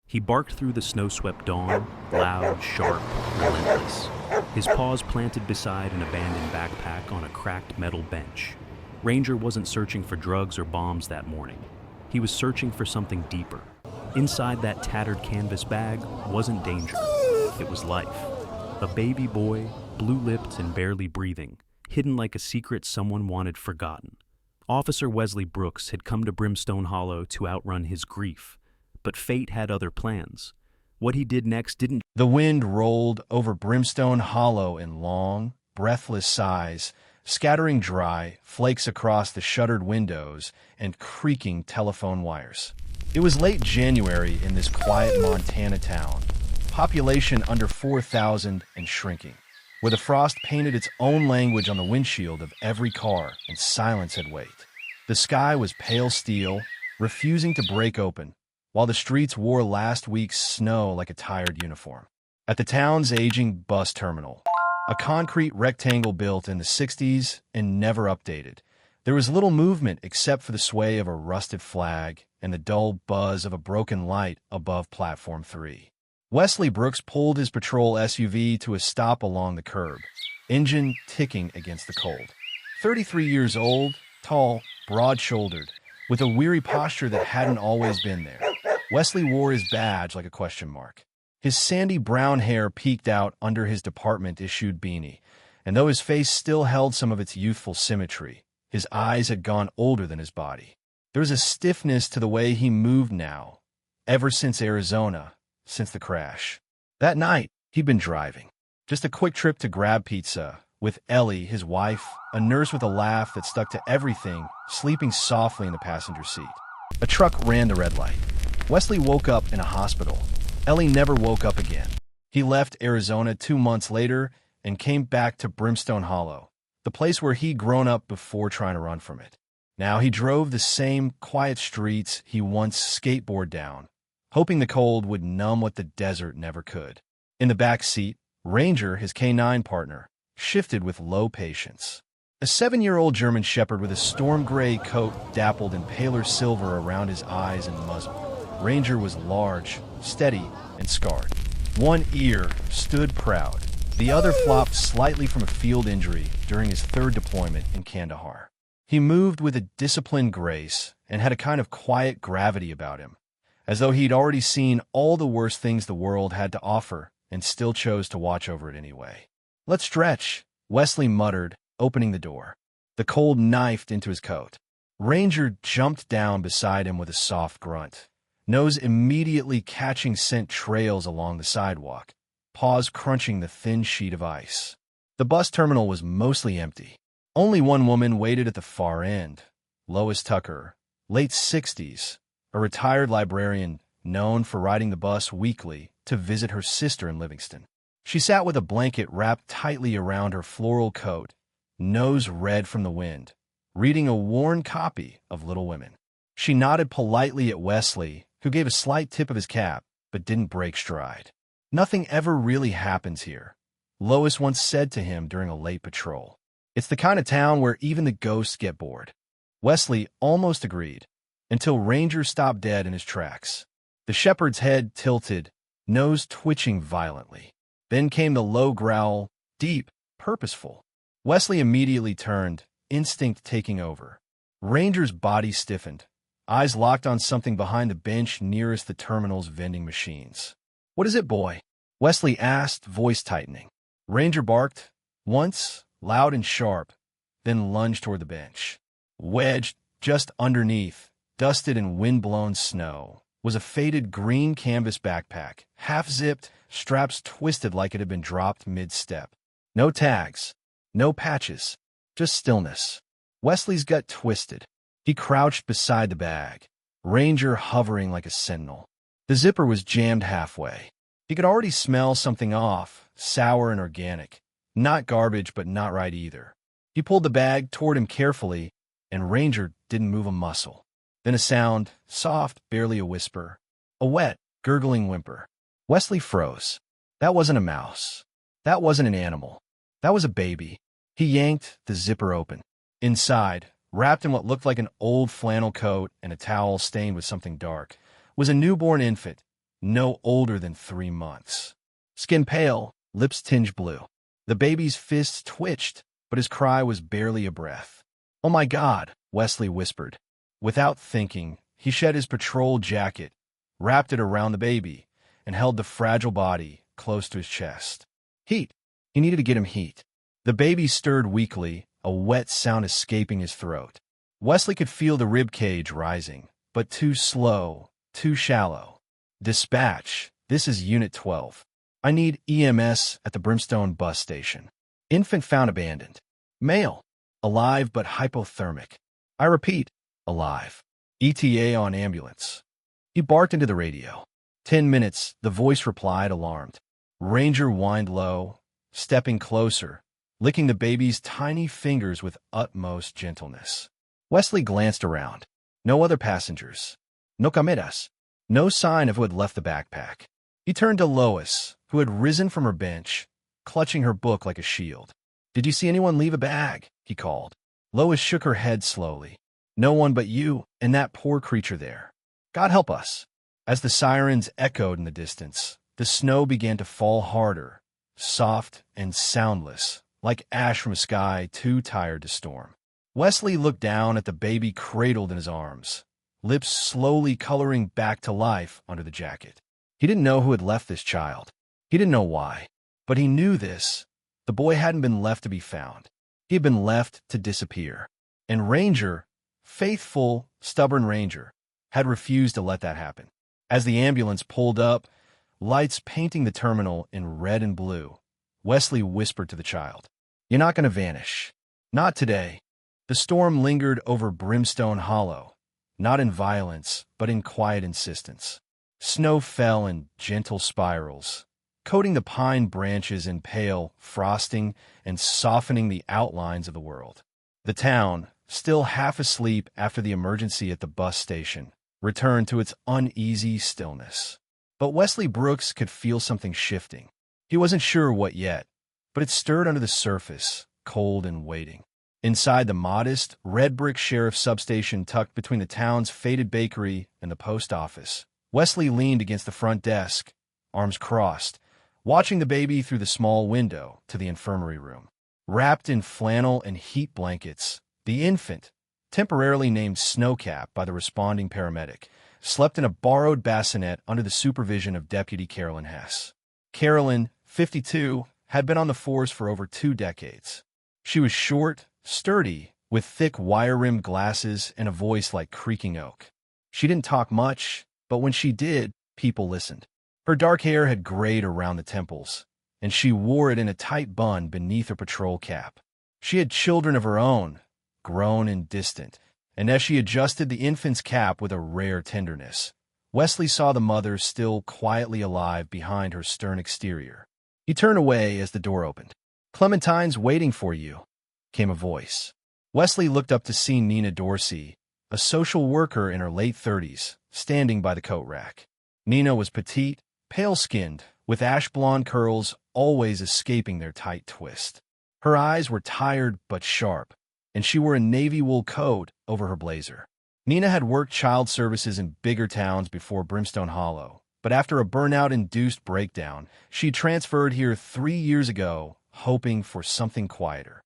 He barked through the snow-swept dawn, loud, sharp, relentless. His paws planted beside an abandoned backpack on a cracked metal bench. Ranger wasn't searching for drugs or bombs that morning. He was searching for something deeper. Inside that tattered canvas bag wasn't danger. It was life. A baby boy, blue-lipped and barely breathing, hidden like a secret someone wanted forgotten. Officer Wesley Brooks had come to Brimstone Hollow to outrun his grief, but fate had other plans. What he did next didn't. The wind rolled over Brimstone Hollow in long, breathless sighs, scattering dry flakes across the shuttered windows and creaking telephone wires. It was late January in this quiet Montana town, population under 4,000 and shrinking, where the frost painted its own language on the windshield of every car and silence had weight. The sky was pale steel, refusing to break open, while the streets wore last week's snow like a tired uniform. At the town's aging bus terminal, a concrete rectangle built in the 60s and never updated, there was little movement except for the sway of a rusted flag and the dull buzz of a broken light above Platform 3. Wesley Brooks pulled his patrol SUV to a stop along the curb, engine ticking against the cold. 33 years old, tall, broad-shouldered, with a weary posture that hadn't always been there, Wesley wore his badge like a question mark. His sandy brown hair peeked out under his department-issued beanie, and though his face still held some of its youthful symmetry, his eyes had gone older than his body. There was a stiffness to the way he moved now, ever since Arizona, since the crash. That night, he'd been driving. Just a quick trip to grab pizza, with Ellie, his wife, a nurse with a laugh that stuck to everything, sleeping softly in the passenger seat. A truck ran the red light. Wesley woke up in a hospital. Ellie never woke up again. He left Arizona 2 months later and came back to Brimstone Hollow, the place where he'd grown up before trying to run from it. Now he drove the same quiet streets he once skateboarded down, hoping the cold would numb what the desert never could. In the back seat, Ranger, his K9 partner, shifted with low patience. A 7-year-old German shepherd with a storm gray coat dappled in paler silver around his eyes and muzzle. Ranger was large, steady, and scarred. One ear stood proud. The other flopped slightly from a field injury during his 3rd deployment in Kandahar. He moved with a disciplined grace and had a kind of quiet gravity about him, as though he'd already seen all the worst things the world had to offer and still chose to watch over it anyway. "Let's stretch," Wesley muttered, opening the door. The cold knifed into his coat. Ranger jumped down beside him with a soft grunt, nose immediately catching scent trails along the sidewalk, paws crunching the thin sheet of ice. The bus terminal was mostly empty. Only one woman waited at the far end, Lois Tucker, late 60s, a retired librarian known for riding the bus weekly to visit her sister in Livingston. She sat with a blanket wrapped tightly around her floral coat, nose red from the wind, reading a worn copy of Little Women. She nodded politely at Wesley, who gave a slight tip of his cap, but didn't break stride. "Nothing ever really happens here," Lois once said to him during a late patrol. "It's the kind of town where even the ghosts get bored." Wesley almost agreed, until Ranger stopped dead in his tracks. The shepherd's head tilted, nose twitching violently. Then came the low growl, deep, purposeful. Wesley immediately turned, instinct taking over. Ranger's body stiffened, eyes locked on something behind the bench nearest the terminal's vending machines. "What is it, boy?" Wesley asked, voice tightening. Ranger barked, once, loud and sharp, then lunged toward the bench. Wedged just underneath, dusted in wind-blown snow, was a faded green canvas backpack, half-zipped, straps twisted like it had been dropped mid-step. No tags, no patches, just stillness. Wesley's gut twisted. He crouched beside the bag, Ranger hovering like a sentinel. The zipper was jammed halfway. He could already smell something off, sour and organic. Not garbage, but not right either. He pulled the bag toward him carefully, and Ranger didn't move a muscle. Then a sound, soft, barely a whisper. A wet, gurgling whimper. Wesley froze. That wasn't a mouse. That wasn't an animal. That was a baby. He yanked the zipper open. Inside, wrapped in what looked like an old flannel coat and a towel stained with something dark, was a newborn infant, no older than 3 months. Skin pale, lips tinged blue. The baby's fists twitched, but his cry was barely a breath. "Oh my God," Wesley whispered. Without thinking, he shed his patrol jacket, wrapped it around the baby, and held the fragile body close to his chest. Heat. He needed to get him heat. The baby stirred weakly, a wet sound escaping his throat. Wesley could feel the rib cage rising, but too slow, too shallow. "Dispatch, this is Unit 12. I need EMS at the Brimstone bus station. Infant found abandoned. Male. Alive but hypothermic. I repeat, alive. ETA on ambulance." He barked into the radio. 10 minutes, the voice replied, alarmed. Ranger whined low, stepping closer, licking the baby's tiny fingers with utmost gentleness. Wesley glanced around. No other passengers. No cameras. No sign of who had left the backpack. He turned to Lois, who had risen from her bench, clutching her book like a shield. "Did you see anyone leave a bag?" he called. Lois shook her head slowly. "No one but you and that poor creature there. God help us." As the sirens echoed in the distance, the snow began to fall harder, soft and soundless, like ash from a sky too tired to storm. Wesley looked down at the baby cradled in his arms, lips slowly coloring back to life under the jacket. He didn't know who had left this child. He didn't know why. But he knew this. The boy hadn't been left to be found. He had been left to disappear. And Ranger, faithful, stubborn Ranger, had refused to let that happen. As the ambulance pulled up, lights painting the terminal in red and blue, Wesley whispered to the child, "You're not going to vanish. Not today." The storm lingered over Brimstone Hollow, not in violence, but in quiet insistence. Snow fell in gentle spirals, coating the pine branches in pale frosting and softening the outlines of the world. The town, still half asleep after the emergency at the bus station, returned to its uneasy stillness. But Wesley Brooks could feel something shifting. He wasn't sure what yet, but it stirred under the surface, cold and waiting. Inside the modest, red-brick sheriff's substation tucked between the town's faded bakery and the post office, Wesley leaned against the front desk, arms crossed, watching the baby through the small window to the infirmary room. Wrapped in flannel and heat blankets, the infant, temporarily named Snowcap by the responding paramedic, slept in a borrowed bassinet under the supervision of Deputy Carolyn Hess. Carolyn, 52, had been on the force for over 2 decades. She was short, sturdy, with thick wire-rimmed glasses and a voice like creaking oak. She didn't talk much, but when she did, people listened. Her dark hair had grayed around the temples, and she wore it in a tight bun beneath her patrol cap. She had children of her own, grown and distant, and as she adjusted the infant's cap with a rare tenderness, Wesley saw the mother still quietly alive behind her stern exterior. He turned away as the door opened. "Clementine's waiting for you," came a voice. Wesley looked up to see Nina Dorsey, a social worker in her late 30s, standing by the coat rack. Nina was petite, pale-skinned, with ash-blonde curls always escaping their tight twist. Her eyes were tired but sharp, and she wore a navy wool coat over her blazer. Nina had worked child services in bigger towns before Brimstone Hollow, but after a burnout-induced breakdown, she transferred here 3 years ago, hoping for something quieter.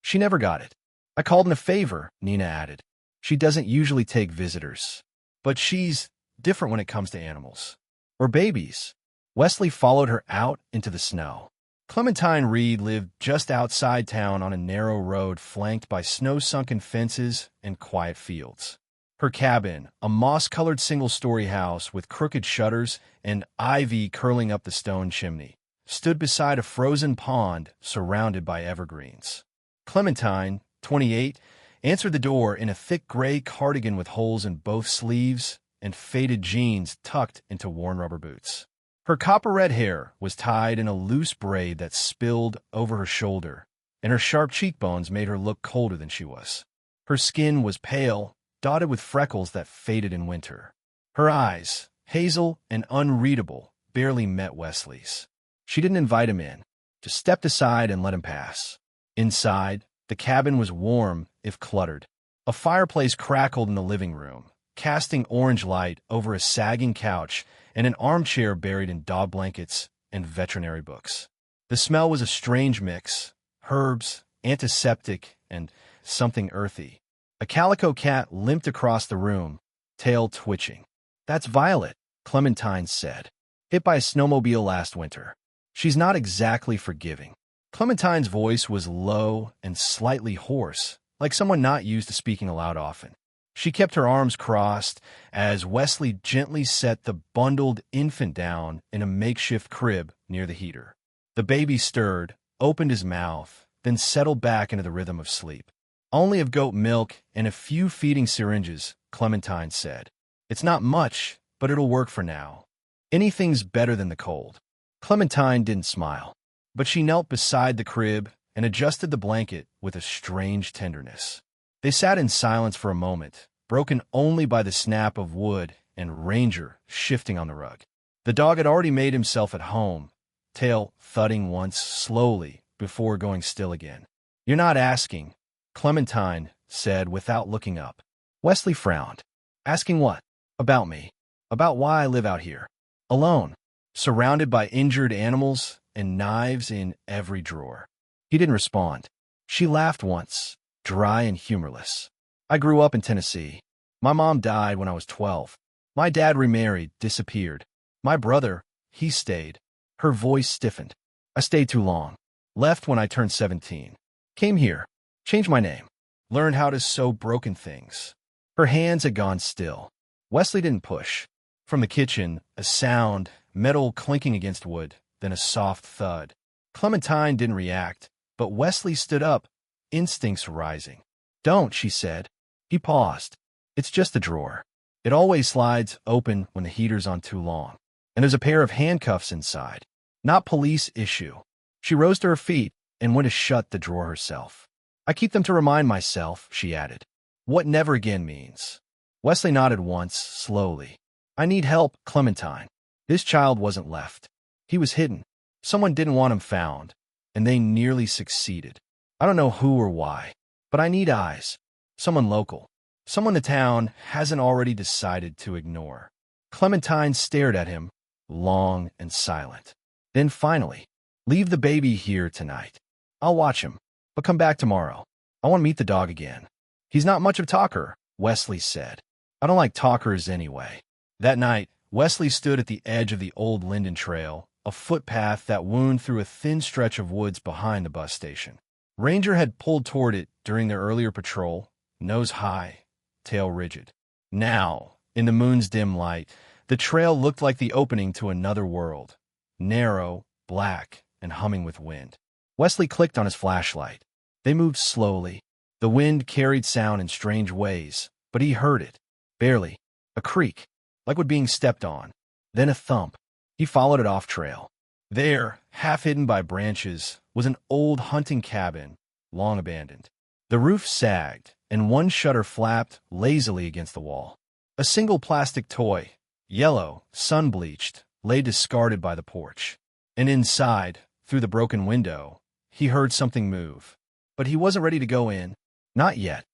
She never got it. "I called in a favor," Nina added. "She doesn't usually take visitors. But she's different when it comes to animals. Or babies." Wesley followed her out into the snow. Clementine Reed lived just outside town on a narrow road flanked by snow-sunken fences and quiet fields. Her cabin, a moss-colored single-story house with crooked shutters and ivy curling up the stone chimney, stood beside a frozen pond surrounded by evergreens. Clementine, 28, answered the door in a thick gray cardigan with holes in both sleeves and faded jeans tucked into worn rubber boots. Her copper-red hair was tied in a loose braid that spilled over her shoulder, and her sharp cheekbones made her look colder than she was. Her skin was pale, dotted with freckles that faded in winter. Her eyes, hazel and unreadable, barely met Wesley's. She didn't invite him in, just stepped aside and let him pass. Inside, the cabin was warm, if cluttered. A fireplace crackled in the living room, casting orange light over a sagging couch and an armchair buried in dog blankets and veterinary books. The smell was a strange mix: herbs, antiseptic, and something earthy. A calico cat limped across the room, tail twitching. "That's Violet," Clementine said. "Hit by a snowmobile last winter. She's not exactly forgiving." Clementine's voice was low and slightly hoarse, like someone not used to speaking aloud often. She kept her arms crossed as Wesley gently set the bundled infant down in a makeshift crib near the heater. The baby stirred, opened his mouth, then settled back into the rhythm of sleep. "Only of goat milk and a few feeding syringes," Clementine said. "It's not much, but it'll work for now. Anything's better than the cold." Clementine didn't smile, but she knelt beside the crib and adjusted the blanket with a strange tenderness. They sat in silence for a moment, broken only by the snap of wood and Ranger shifting on the rug. The dog had already made himself at home, tail thudding once slowly before going still again. "You're not asking," Clementine said without looking up. Wesley frowned. "Asking what?" "About me. About why I live out here. Alone. Surrounded by injured animals and knives in every drawer." He didn't respond. She laughed once, dry and humorless. "I grew up in Tennessee. My mom died when I was 12. My dad remarried, disappeared. My brother, he stayed." Her voice stiffened. "I stayed too long. Left when I turned 17. Came here. Changed my name. Learned how to sew broken things." Her hands had gone still. Wesley didn't push. From the kitchen, a sound, metal clinking against wood, then a soft thud. Clementine didn't react, but Wesley stood up, instincts rising. "Don't," she said. He paused. "It's just a drawer. It always slides open when the heater's on too long. And there's a pair of handcuffs inside. Not police issue." She rose to her feet and went to shut the drawer herself. "I keep them to remind myself," she added, "what never again means." Wesley nodded once, slowly. "I need help, Clementine." This child wasn't left. He was hidden. Someone didn't want him found, and they nearly succeeded. "I don't know who or why, but I need eyes. Someone local. Someone the town hasn't already decided to ignore." Clementine stared at him, long and silent. Then finally, "Leave the baby here tonight. I'll watch him, but come back tomorrow. I want to meet the dog again." "He's not much of a talker," Wesley said. "I don't like talkers anyway." That night, Wesley stood at the edge of the old Linden Trail, a footpath that wound through a thin stretch of woods behind the bus station. Ranger had pulled toward it during their earlier patrol, nose high, tail rigid. Now, in the moon's dim light, the trail looked like the opening to another world, narrow, black, and humming with wind. Wesley clicked on his flashlight. They moved slowly. The wind carried sound in strange ways, but he heard it. Barely. A creak, like what being stepped on. Then a thump. He followed it off trail. There, half hidden by branches, was an old hunting cabin, long abandoned. The roof sagged, and one shutter flapped lazily against the wall. A single plastic toy, yellow, sun-bleached, lay discarded by the porch. And inside, through the broken window, he heard something move. But he wasn't ready to go in. Not yet.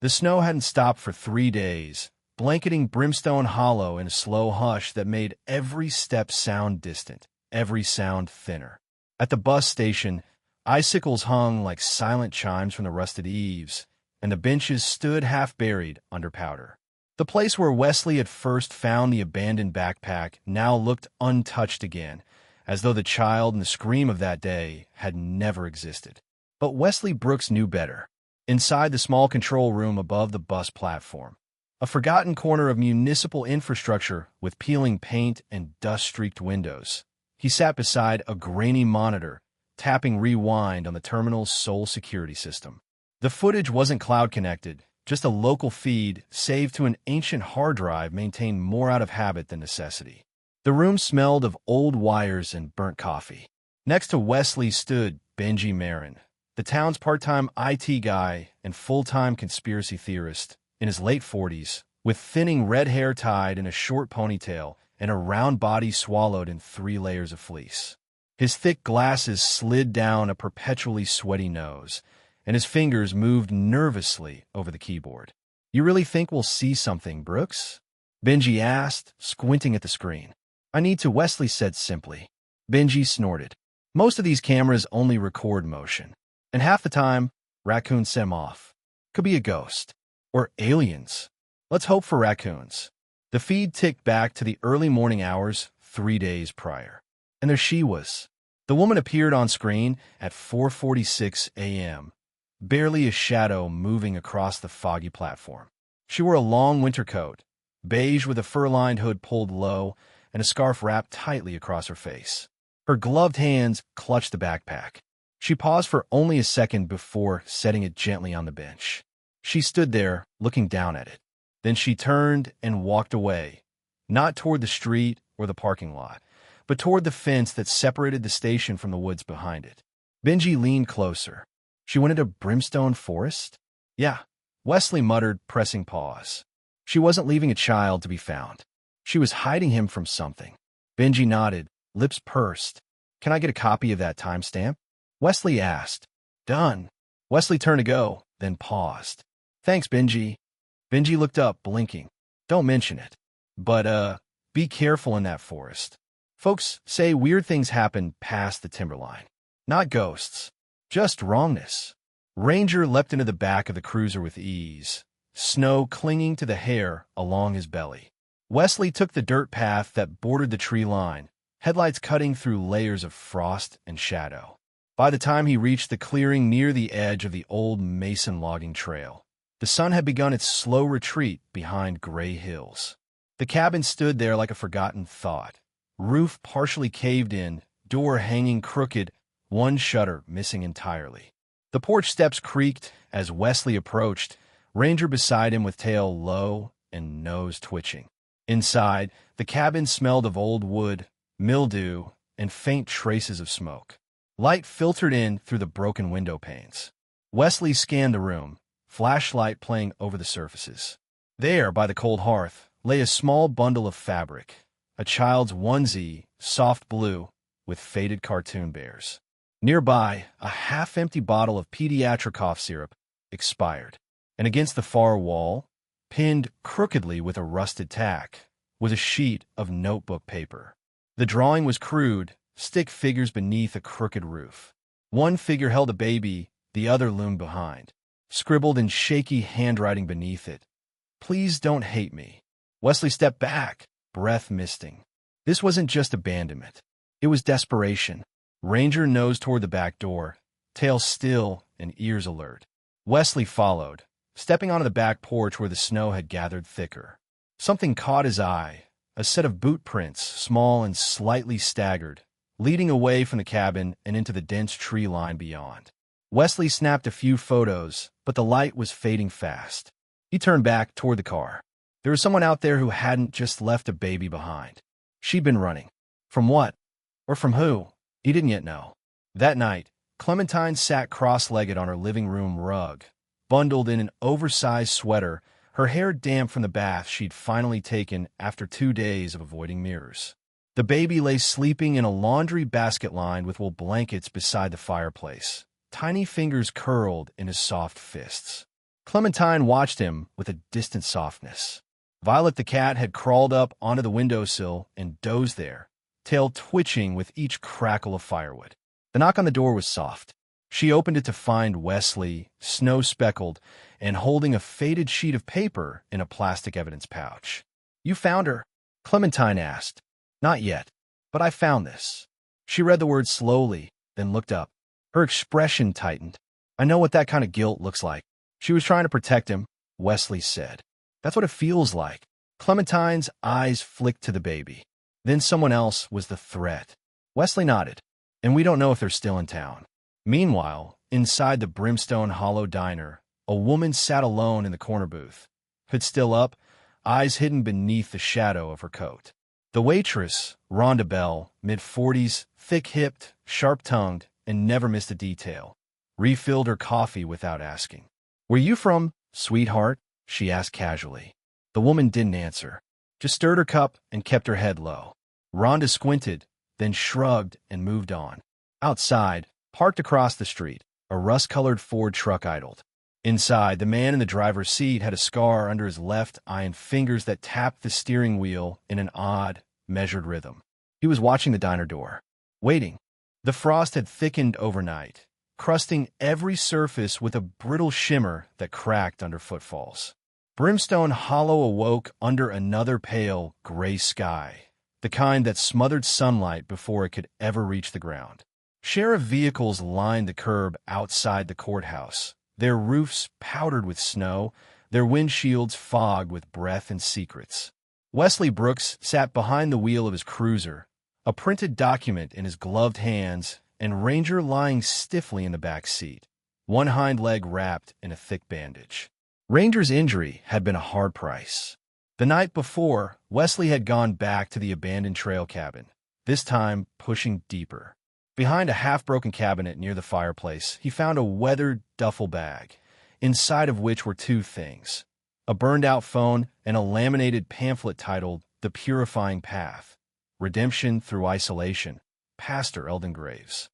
The snow hadn't stopped for 3 days, blanketing Brimstone Hollow in a slow hush that made every step sound distant, every sound thinner. At the bus station, icicles hung like silent chimes from the rusted eaves, and the benches stood half-buried under powder. The place where Wesley had first found the abandoned backpack now looked untouched again, as though the child and the scream of that day had never existed. But Wesley Brooks knew better. Inside the small control room above the bus platform, a forgotten corner of municipal infrastructure with peeling paint and dust-streaked windows, he sat beside a grainy monitor, tapping rewind on the terminal's sole security system. The footage wasn't cloud-connected, just a local feed saved to an ancient hard drive maintained more out of habit than necessity. The room smelled of old wires and burnt coffee. Next to Wesley stood Benji Marin, the town's part-time IT guy and full-time conspiracy theorist, in his late 40s, with thinning red hair tied in a short ponytail and a round body swallowed in 3 layers of fleece. His thick glasses slid down a perpetually sweaty nose, and his fingers moved nervously over the keyboard. "You really think we'll see something, Brooks?" Benji asked, squinting at the screen. I need to, Wesley said simply. Benji snorted. Most of these cameras only record motion, and half the time, raccoons set 'em off. Could be a ghost. Or aliens. Let's hope for raccoons. The feed ticked back to the early morning hours 3 days prior. And there she was. The woman appeared on screen at 4:46 a.m., barely a shadow moving across the foggy platform. She wore a long winter coat, beige with a fur-lined hood pulled low and a scarf wrapped tightly across her face. Her gloved hands clutched the backpack. She paused for only a second before setting it gently on the bench. She stood there, looking down at it. Then she turned and walked away, not toward the street or the parking lot, but toward the fence that separated the station from the woods behind it. Benji leaned closer. She went into Brimstone Forest? Yeah, Wesley muttered, pressing pause. She wasn't leaving a child to be found. She was hiding him from something. Benji nodded, lips pursed. Can I get a copy of that timestamp? Wesley asked. Done. Wesley turned to go, then paused. Thanks, Benji. Benji looked up, blinking. Don't mention it. But, be careful in that forest. Folks say weird things happen past the timberline. Not ghosts. Just wrongness. Ranger leapt into the back of the cruiser with ease, snow clinging to the hair along his belly. Wesley took the dirt path that bordered the tree line, headlights cutting through layers of frost and shadow. By the time he reached the clearing near the edge of the old Mason logging trail, the sun had begun its slow retreat behind gray hills. The cabin stood there like a forgotten thought, roof partially caved in, door hanging crooked, one shutter missing entirely. The porch steps creaked as Wesley approached, Ranger beside him with tail low and nose twitching. Inside, the cabin smelled of old wood, mildew, and faint traces of smoke. Light filtered in through the broken window panes. Wesley scanned the room, flashlight playing over the surfaces. There, by the cold hearth, lay a small bundle of fabric, a child's onesie, soft blue, with faded cartoon bears. Nearby, a half-empty bottle of pediatric cough syrup, expired. And against the far wall, pinned crookedly with a rusted tack, was a sheet of notebook paper. The drawing was crude, stick figures beneath a crooked roof. One figure held a baby, the other loomed behind, scribbled in shaky handwriting beneath it. Please don't hate me. Wesley stepped back, breath misting. This wasn't just abandonment. It was desperation. Ranger nosed toward the back door, tail still and ears alert. Wesley followed, stepping onto the back porch where the snow had gathered thicker. Something caught his eye, a set of boot prints, small and slightly staggered, leading away from the cabin and into the dense tree line beyond. Wesley snapped a few photos, but the light was fading fast. He turned back toward the car. There was someone out there who hadn't just left a baby behind. She'd been running. From what? Or from who? He didn't yet know. That night, Clementine sat cross-legged on her living room rug, bundled in an oversized sweater, her hair damp from the bath she'd finally taken after 2 days of avoiding mirrors. The baby lay sleeping in a laundry basket lined with wool blankets beside the fireplace, tiny fingers curled in his soft fists. Clementine watched him with a distant softness. Violet the cat had crawled up onto the windowsill and dozed there, tail twitching with each crackle of firewood. The knock on the door was soft. She opened it to find Wesley, snow-speckled, and holding a faded sheet of paper in a plastic evidence pouch. You found her? Clementine asked. Not yet, but I found this. She read the words slowly, then looked up. Her expression tightened. I know what that kind of guilt looks like. She was trying to protect him, Wesley said. That's what it feels like. Clementine's eyes flicked to the baby. Then someone else was the threat. Wesley nodded, and we don't know if they're still in town. Meanwhile, inside the Brimstone Hollow diner, a woman sat alone in the corner booth, hood still up, eyes hidden beneath the shadow of her coat. The waitress, Rhonda Bell, mid-40s, thick-hipped, sharp-tongued, and never missed a detail, refilled her coffee without asking. Where you from, sweetheart? She asked casually. The woman didn't answer, just stirred her cup and kept her head low. Rhonda squinted, then shrugged and moved on. Outside, parked across the street, a rust-colored Ford truck idled. Inside, the man in the driver's seat had a scar under his left eye and fingers that tapped the steering wheel in an odd, measured rhythm. He was watching the diner door, waiting. The frost had thickened overnight, crusting every surface with a brittle shimmer that cracked under footfalls. Brimstone Hollow awoke under another pale, gray sky, the kind that smothered sunlight before it could ever reach the ground. Sheriff vehicles lined the curb outside the courthouse, their roofs powdered with snow, their windshields fogged with breath and secrets. Wesley Brooks sat behind the wheel of his cruiser, a printed document in his gloved hands, and Ranger lying stiffly in the back seat, one hind leg wrapped in a thick bandage. Ranger's injury had been a hard price. The night before, Wesley had gone back to the abandoned trail cabin, this time pushing deeper. Behind a half-broken cabinet near the fireplace, he found a weathered duffel bag, inside of which were two things: a burned-out phone and a laminated pamphlet titled The Purifying Path, Redemption Through Isolation, Pastor Eldon Graves.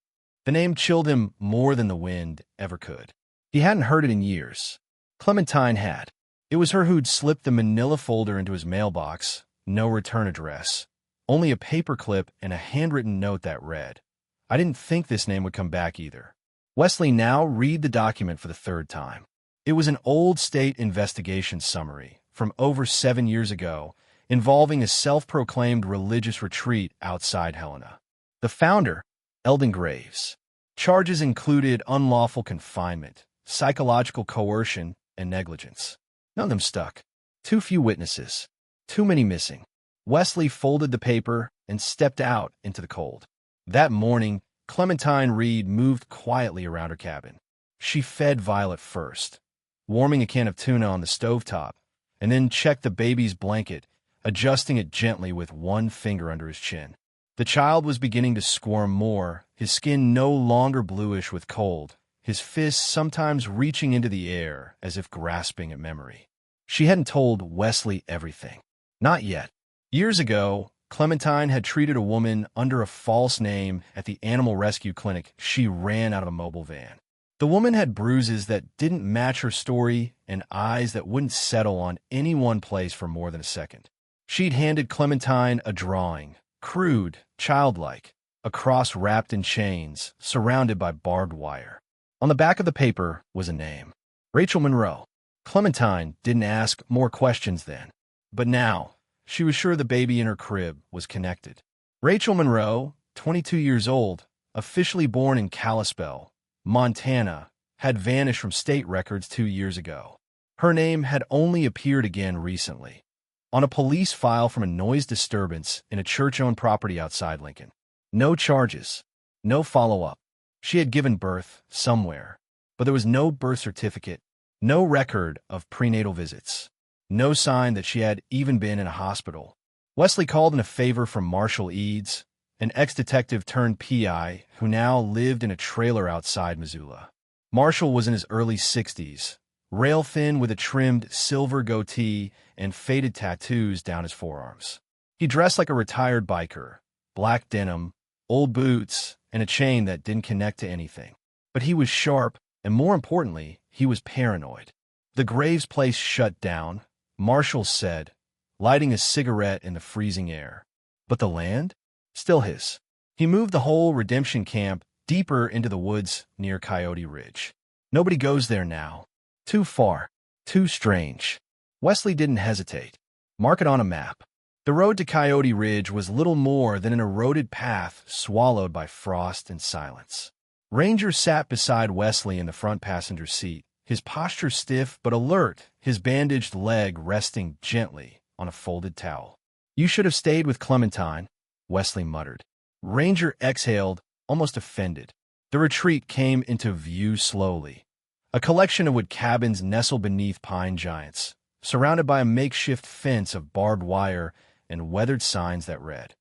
The name chilled him more than the wind ever could. He hadn't heard it in years. Clementine had. It was her who'd slipped the manila folder into his mailbox, no return address, only a paperclip and a handwritten note that read, "I didn't think this name would come back either." Wesley now read the document for the third time. It was an old state investigation summary from over 7 years ago, involving a self-proclaimed religious retreat outside Helena. The founder, Eldon Graves. Charges included unlawful confinement, psychological coercion, and negligence. None of them stuck. Too few witnesses. Too many missing. Wesley folded the paper and stepped out into the cold. That morning, Clementine Reed moved quietly around her cabin. She fed Violet first, warming a can of tuna on the stovetop, and then checked the baby's blanket, adjusting it gently with one finger under his chin. The child was beginning to squirm more, his skin no longer bluish with cold, his fists sometimes reaching into the air as if grasping at memory. She hadn't told Wesley everything. Not yet. Years ago, Clementine had treated a woman under a false name at the animal rescue clinic she ran out of a mobile van. The woman had bruises that didn't match her story and eyes that wouldn't settle on any one place for more than a second. She'd handed Clementine a drawing, crude, childlike, a cross wrapped in chains, surrounded by barbed wire. On the back of the paper was a name: Rachel Monroe. Clementine didn't ask more questions then, but now she was sure the baby in her crib was connected. Rachel Monroe, 22 years old, officially born in Kalispell, Montana, had vanished from state records 2 years ago. Her name had only appeared again recently, on a police file from a noise disturbance in a church-owned property outside Lincoln. No charges, no follow-up. She had given birth somewhere, but there was no birth certificate, no record of prenatal visits, no sign that she had even been in a hospital. Wesley called in a favor from Marshall Eads, an ex-detective turned PI who now lived in a trailer outside Missoula. Marshall was in his early 60s, rail-thin with a trimmed silver goatee and faded tattoos down his forearms. He dressed like a retired biker, black denim, old boots, and a chain that didn't connect to anything. But he was sharp, and more importantly, he was paranoid. The Graves place shut down, Marshall said, lighting a cigarette in the freezing air. But the land? Still his. He moved the whole redemption camp deeper into the woods near Coyote Ridge. Nobody goes there now. Too far. Too strange. Wesley didn't hesitate. Mark it on a map. The road to Coyote Ridge was little more than an eroded path swallowed by frost and silence. Ranger sat beside Wesley in the front passenger seat, his posture stiff but alert, his bandaged leg resting gently on a folded towel. "You should have stayed with Clementine," Wesley muttered. Ranger exhaled, almost offended. The retreat came into view slowly. A collection of wood cabins nestled beneath pine giants, surrounded by a makeshift fence of barbed wire and weathered signs that read,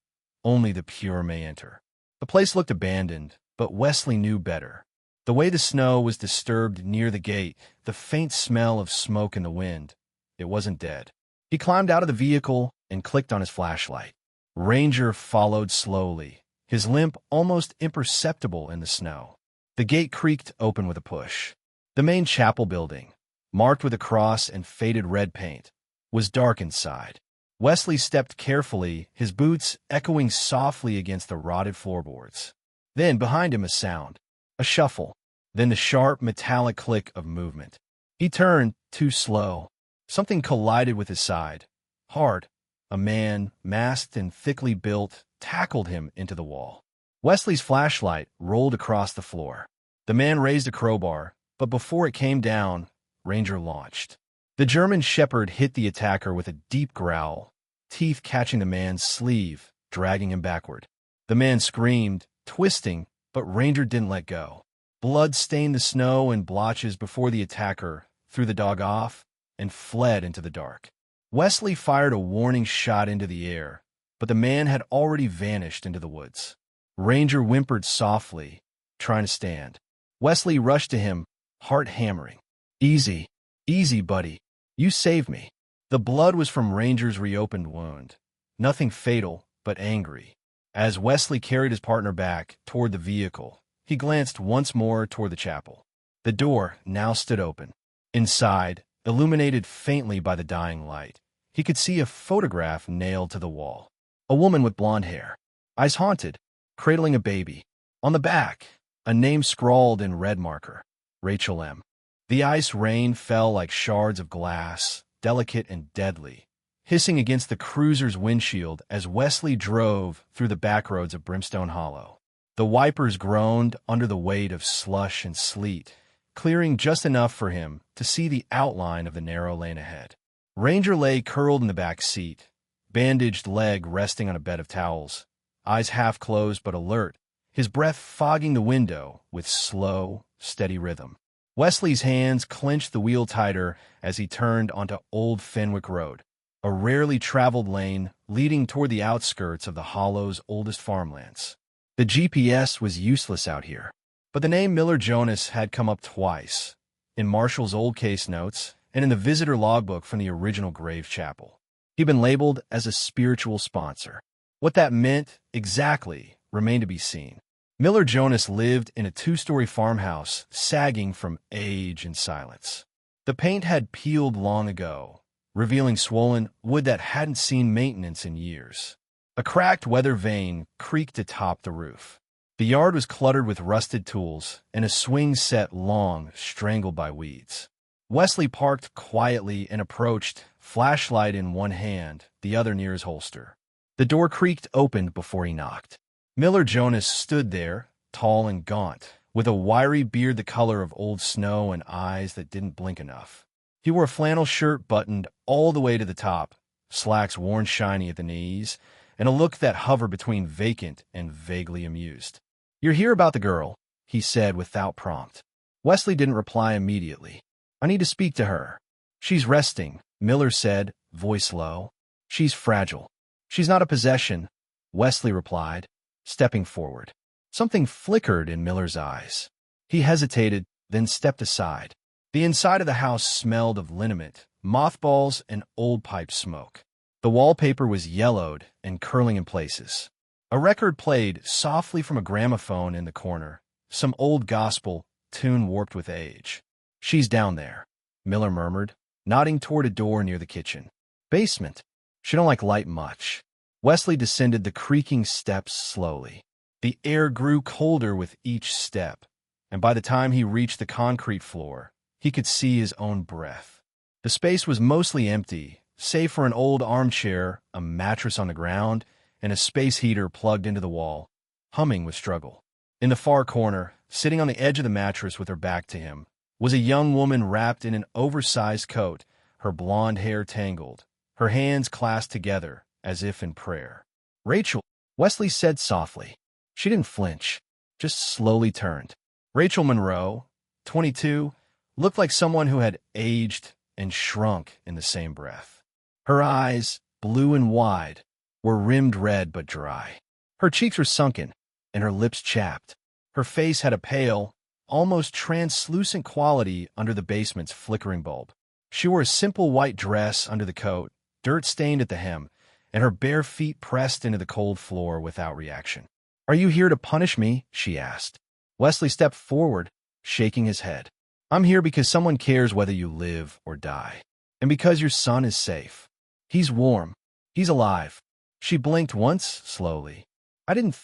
"Only the pure may enter." The place looked abandoned, but Wesley knew better. The way the snow was disturbed near the gate, the faint smell of smoke in the wind, it wasn't dead. He climbed out of the vehicle and clicked on his flashlight. Ranger followed slowly, his limp almost imperceptible in the snow. The gate creaked open with a push. The main chapel building, marked with a cross and faded red paint, was dark inside. Wesley stepped carefully, his boots echoing softly against the rotted floorboards. Then, behind him, a sound. A shuffle. Then the sharp, metallic click of movement. He turned, too slow. Something collided with his side. Hard. A man, masked and thickly built, tackled him into the wall. Wesley's flashlight rolled across the floor. The man raised a crowbar, but before it came down, Ranger launched. The German shepherd hit the attacker with a deep growl, teeth catching the man's sleeve, dragging him backward. The man screamed, twisting, but Ranger didn't let go. Blood stained the snow in blotches before the attacker threw the dog off and fled into the dark. Wesley fired a warning shot into the air, but the man had already vanished into the woods. Ranger whimpered softly, trying to stand. Wesley rushed to him, heart hammering. Easy, easy, buddy. You saved me. The blood was from Ranger's reopened wound. Nothing fatal, but angry. As Wesley carried his partner back toward the vehicle, he glanced once more toward the chapel. The door now stood open. Inside, illuminated faintly by the dying light, he could see a photograph nailed to the wall. A woman with blonde hair, eyes haunted, cradling a baby. On the back, a name scrawled in red marker, Rachel M. The ice rain fell like shards of glass, delicate and deadly, hissing against the cruiser's windshield as Wesley drove through the backroads of Brimstone Hollow. The wipers groaned under the weight of slush and sleet, clearing just enough for him to see the outline of the narrow lane ahead. Ranger lay curled in the back seat, bandaged leg resting on a bed of towels, eyes half closed but alert, his breath fogging the window with slow, steady rhythm. Wesley's hands clenched the wheel tighter as he turned onto Old Fenwick Road, a rarely traveled lane leading toward the outskirts of the Hollow's oldest farmlands. The GPS was useless out here, but the name Miller Jonas had come up twice, in Marshall's old case notes and in the visitor logbook from the original grave chapel. He'd been labeled as a spiritual sponsor. What that meant exactly remained to be seen. Miller Jonas lived in a two-story farmhouse sagging from age and silence. The paint had peeled long ago, revealing swollen wood that hadn't seen maintenance in years. A cracked weather vane creaked atop the roof. The yard was cluttered with rusted tools and a swing set long, strangled by weeds. Wesley parked quietly and approached, flashlight in one hand, the other near his holster. The door creaked open before he knocked. Miller Jonas stood there, tall and gaunt, with a wiry beard the color of old snow and eyes that didn't blink enough. He wore a flannel shirt buttoned all the way to the top, slacks worn shiny at the knees, and a look that hovered between vacant and vaguely amused. "You're here about the girl," he said without prompt. Wesley didn't reply immediately. "I need to speak to her." "She's resting," Miller said, voice low. "She's fragile. She's not a possession," Wesley replied, stepping forward. Something flickered in Miller's eyes. He hesitated, then stepped aside. The inside of the house smelled of liniment, mothballs, and old pipe smoke. The wallpaper was yellowed and curling in places. A record played softly from a gramophone in the corner, some old gospel tune warped with age. "She's down there," Miller murmured, nodding toward a door near the kitchen. "Basement. She don't like light much." Wesley descended the creaking steps slowly. The air grew colder with each step, and by the time he reached the concrete floor, he could see his own breath. The space was mostly empty, save for an old armchair, a mattress on the ground, and a space heater plugged into the wall, humming with struggle. In the far corner, sitting on the edge of the mattress with her back to him, was a young woman wrapped in an oversized coat, her blonde hair tangled, her hands clasped together, as if in prayer. "Rachel," Wesley said softly. She didn't flinch, just slowly turned. Rachel Monroe, 22, looked like someone who had aged and shrunk in the same breath. Her eyes, blue and wide, were rimmed red but dry. Her cheeks were sunken, and her lips chapped. Her face had a pale, almost translucent quality under the basement's flickering bulb. She wore a simple white dress under the coat, dirt-stained at the hem, and her bare feet pressed into the cold floor without reaction. "Are you here to punish me?" she asked. Wesley stepped forward, shaking his head. "I'm here because someone cares whether you live or die, and because your son is safe. He's warm. He's alive. She blinked once, slowly. I didn't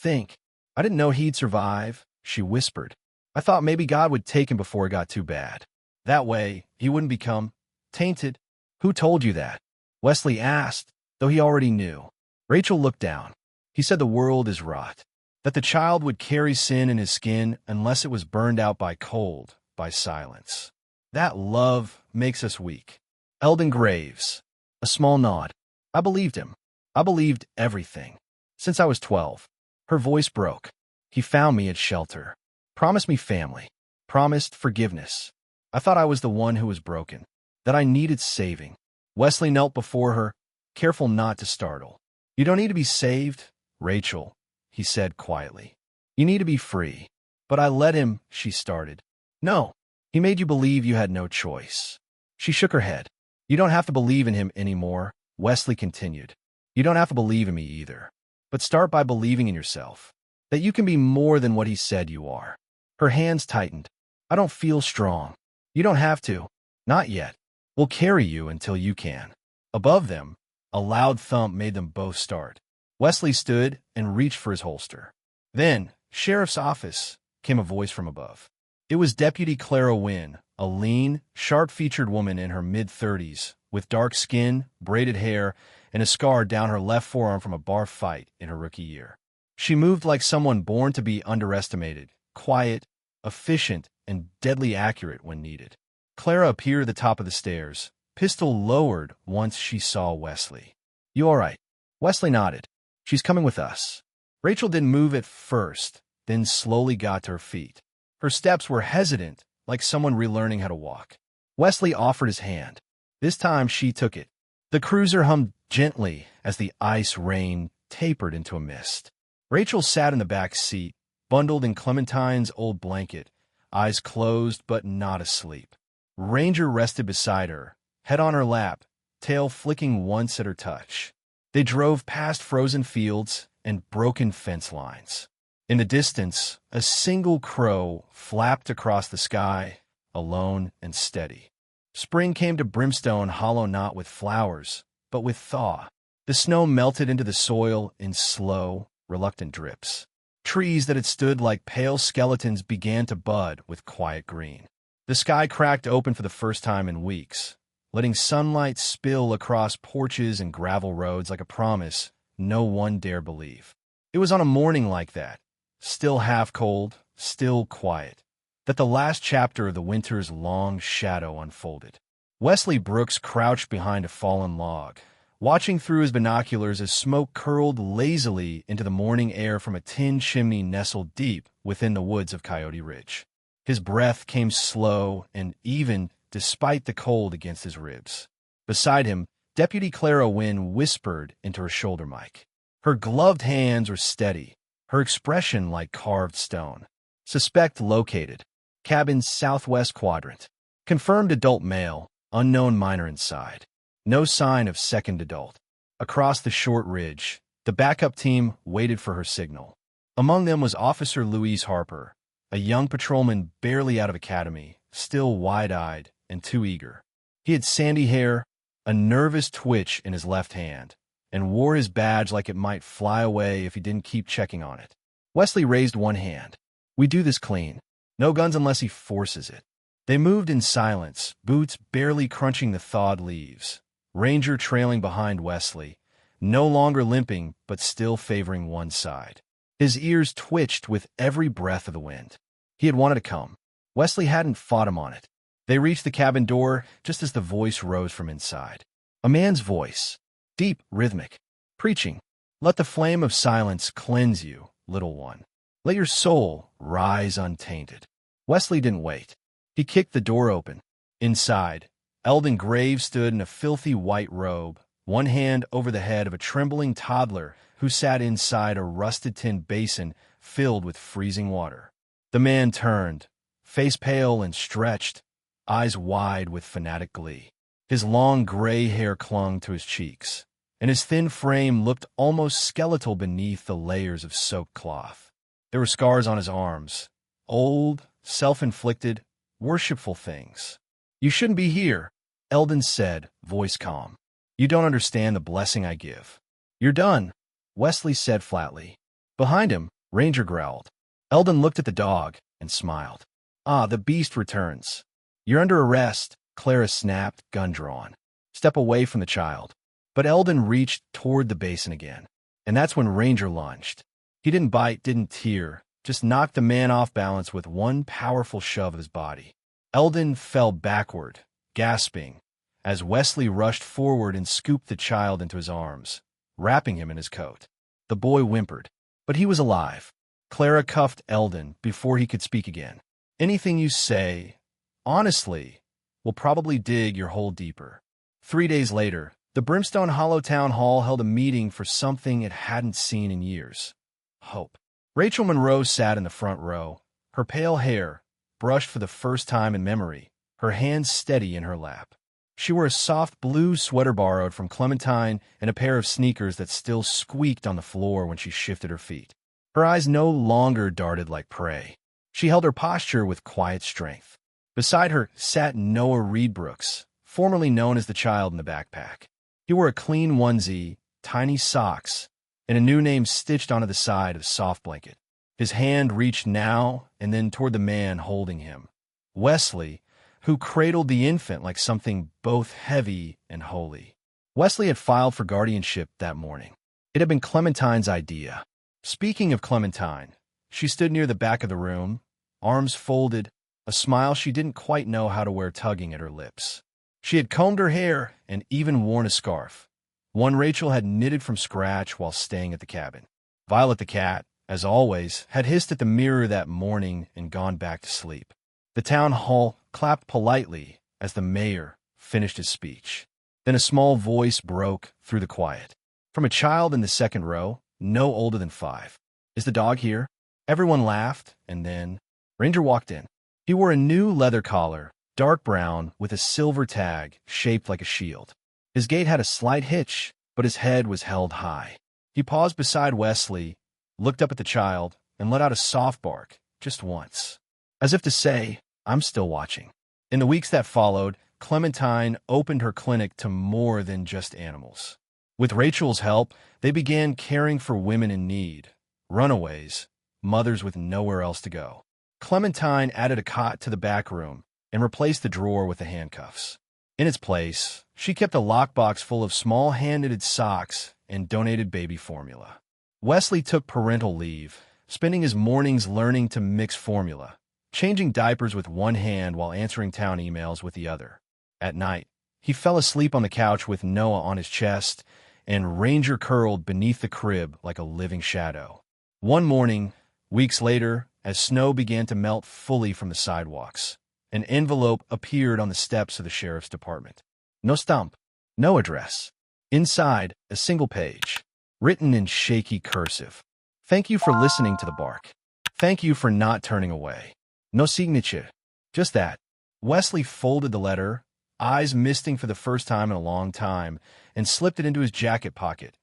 know he'd survive, she whispered. I thought maybe God would take him before it got too bad. That way, he wouldn't become tainted. Who told you that? Wesley asked, though he already knew. Rachel looked down. He said the world is rot, that the child would carry sin in his skin unless it was burned out by cold, by silence. That love makes us weak. Eldon Graves. A small nod. I believed him. I believed everything. Since I was 12. Her voice broke. He found me at shelter. Promised me family. Promised forgiveness. I thought I was the one who was broken. That I needed saving. Wesley knelt before her, careful not to startle. You don't need to be saved, Rachel, he said quietly. You need to be free. But I let him, she started. No, he made you believe you had no choice. She shook her head. You don't have to believe in him anymore, Wesley continued. You don't have to believe in me either. But start by believing in yourself. That you can be more than what he said you are. Her hands tightened. I don't feel strong. You don't have to. Not yet. We'll carry you until you can. Above them, a loud thump made them both start. Wesley stood and reached for his holster. Then, Sheriff's office, came a voice from above. It was Deputy Clara Wynne, a lean, sharp-featured woman in her mid-30s, with dark skin, braided hair, and a scar down her left forearm from a bar fight in her rookie year. She moved like someone born to be underestimated, quiet, efficient, and deadly accurate when needed. Clara appeared at the top of the stairs, pistol lowered once she saw Wesley. You all right? Wesley nodded. She's coming with us. Rachel didn't move at first, then slowly got to her feet. Her steps were hesitant, like someone relearning how to walk. Wesley offered his hand. This time she took it. The cruiser hummed gently as the ice rain tapered into a mist. Rachel sat in the back seat, bundled in Clementine's old blanket, eyes closed but not asleep. Ranger rested beside her, head on her lap, tail flicking once at her touch. They drove past frozen fields and broken fence lines. In the distance, a single crow flapped across the sky, alone and steady. Spring came to Brimstone Hollow not with flowers, but with thaw. The snow melted into the soil in slow, reluctant drips. Trees that had stood like pale skeletons began to bud with quiet green. The sky cracked open for the first time in weeks, letting sunlight spill across porches and gravel roads like a promise no one dared believe. It was on a morning like that, still half cold, still quiet, that the last chapter of the winter's long shadow unfolded. Wesley Brooks crouched behind a fallen log, watching through his binoculars as smoke curled lazily into the morning air from a tin chimney nestled deep within the woods of Coyote Ridge. His breath came slow and even despite the cold against his ribs. Beside him, Deputy Clara Wynne whispered into her shoulder mic. Her gloved hands were steady, her expression like carved stone. Suspect located. Cabin southwest quadrant. Confirmed adult male, unknown minor inside. No sign of second adult. Across the short ridge, the backup team waited for her signal. Among them was Officer Louise Harper, a young patrolman barely out of academy, still wide-eyed and too eager. He had sandy hair, a nervous twitch in his left hand, and wore his badge like it might fly away if he didn't keep checking on it. Wesley raised one hand. We do this clean. No guns unless he forces it. They moved in silence, boots barely crunching the thawed leaves. Ranger trailing behind Wesley, no longer limping but still favoring one side. His ears twitched with every breath of the wind. He had wanted to come. Wesley hadn't fought him on it. They reached the cabin door just as the voice rose from inside. A man's voice, deep, rhythmic, preaching. Let the flame of silence cleanse you, little one. Let your soul rise untainted. Wesley didn't wait. He kicked the door open. Inside, Eldon Graves stood in a filthy white robe, one hand over the head of a trembling toddler who sat inside a rusted tin basin filled with freezing water. The man turned, face pale and stretched, eyes wide with fanatic glee. His long gray hair clung to his cheeks, and his thin frame looked almost skeletal beneath the layers of soaked cloth. There were scars on his arms, old, self-inflicted, worshipful things. You shouldn't be here, Eldon said, voice calm. You don't understand the blessing I give. "You're done," Wesley said flatly. Behind him, Ranger growled. Eldon looked at the dog and smiled. "Ah, the beast returns." "You're under arrest," Clara snapped, gun drawn. "Step away from the child." But Eldon reached toward the basin again. And that's when Ranger lunged. He didn't bite, didn't tear, just knocked the man off balance with one powerful shove of his body. Eldon fell backward, gasping, as Wesley rushed forward and scooped the child into his arms, wrapping him in his coat. The boy whimpered, but he was alive. Clara cuffed Eldon before he could speak again. "Anything you say, honestly, will probably dig your hole deeper." 3 days later, the Brimstone Hollow Town Hall held a meeting for something it hadn't seen in years. Hope. Rachel Monroe sat in the front row, her pale hair brushed for the first time in memory, her hands steady in her lap. She wore a soft blue sweater borrowed from Clementine and a pair of sneakers that still squeaked on the floor when she shifted her feet. Her eyes no longer darted like prey. She held her posture with quiet strength. Beside her sat Noah Reed Brooks, formerly known as the child in the backpack. He wore a clean onesie, tiny socks, and a new name stitched onto the side of the soft blanket. His hand reached now and then toward the man holding him, Wesley, who cradled the infant like something both heavy and holy. Wesley had filed for guardianship that morning. It had been Clementine's idea. Speaking of Clementine, she stood near the back of the room, arms folded, a smile she didn't quite know how to wear tugging at her lips. She had combed her hair and even worn a scarf, one Rachel had knitted from scratch while staying at the cabin. Violet the cat, as always, had hissed at the mirror that morning and gone back to sleep. The town hall clapped politely as the mayor finished his speech. Then a small voice broke through the quiet. From a child in the second row, no older than 5. "Is the dog here?" Everyone laughed, and then Ranger walked in. He wore a new leather collar, dark brown, with a silver tag shaped like a shield. His gait had a slight hitch, but his head was held high. He paused beside Wesley, looked up at the child, and let out a soft bark, just once, as if to say, "I'm still watching." In the weeks that followed, Clementine opened her clinic to more than just animals. With Rachel's help, they began caring for women in need, runaways, mothers with nowhere else to go. Clementine added a cot to the back room and replaced the drawer with the handcuffs. In its place, she kept a lockbox full of small hand-knitted socks and donated baby formula. Wesley took parental leave, spending his mornings learning to mix formula, changing diapers with one hand while answering town emails with the other. At night, he fell asleep on the couch with Noah on his chest, and Ranger curled beneath the crib like a living shadow. One morning, weeks later, as snow began to melt fully from the sidewalks, an envelope appeared on the steps of the sheriff's department. No stamp, no address. Inside, a single page, written in shaky cursive. "Thank you for listening to the bark. Thank you for not turning away." No signature, just that. Wesley folded the letter, eyes misting for the first time in a long time, and slipped it into his jacket pocket,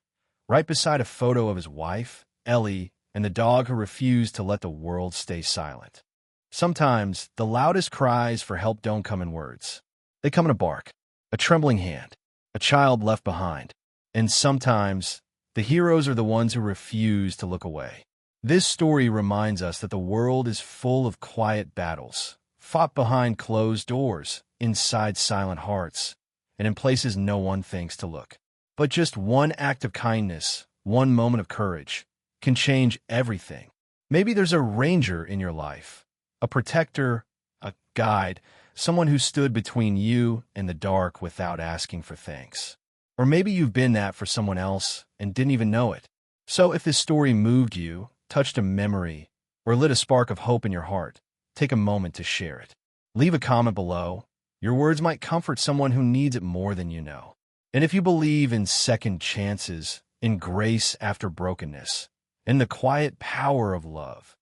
right beside a photo of his wife, Ellie, and the dog who refused to let the world stay silent. Sometimes, the loudest cries for help don't come in words. They come in a bark, a trembling hand, a child left behind. And sometimes, the heroes are the ones who refuse to look away. This story reminds us that the world is full of quiet battles, fought behind closed doors, inside silent hearts, and in places no one thinks to look. But just one act of kindness, one moment of courage, can change everything. Maybe there's a ranger in your life, a protector, a guide, someone who stood between you and the dark without asking for thanks. Or maybe you've been that for someone else and didn't even know it. So if this story moved you, touched a memory, or lit a spark of hope in your heart, take a moment to share it. Leave a comment below. Your words might comfort someone who needs it more than you know. And if you believe in second chances, in grace after brokenness, in the quiet power of love,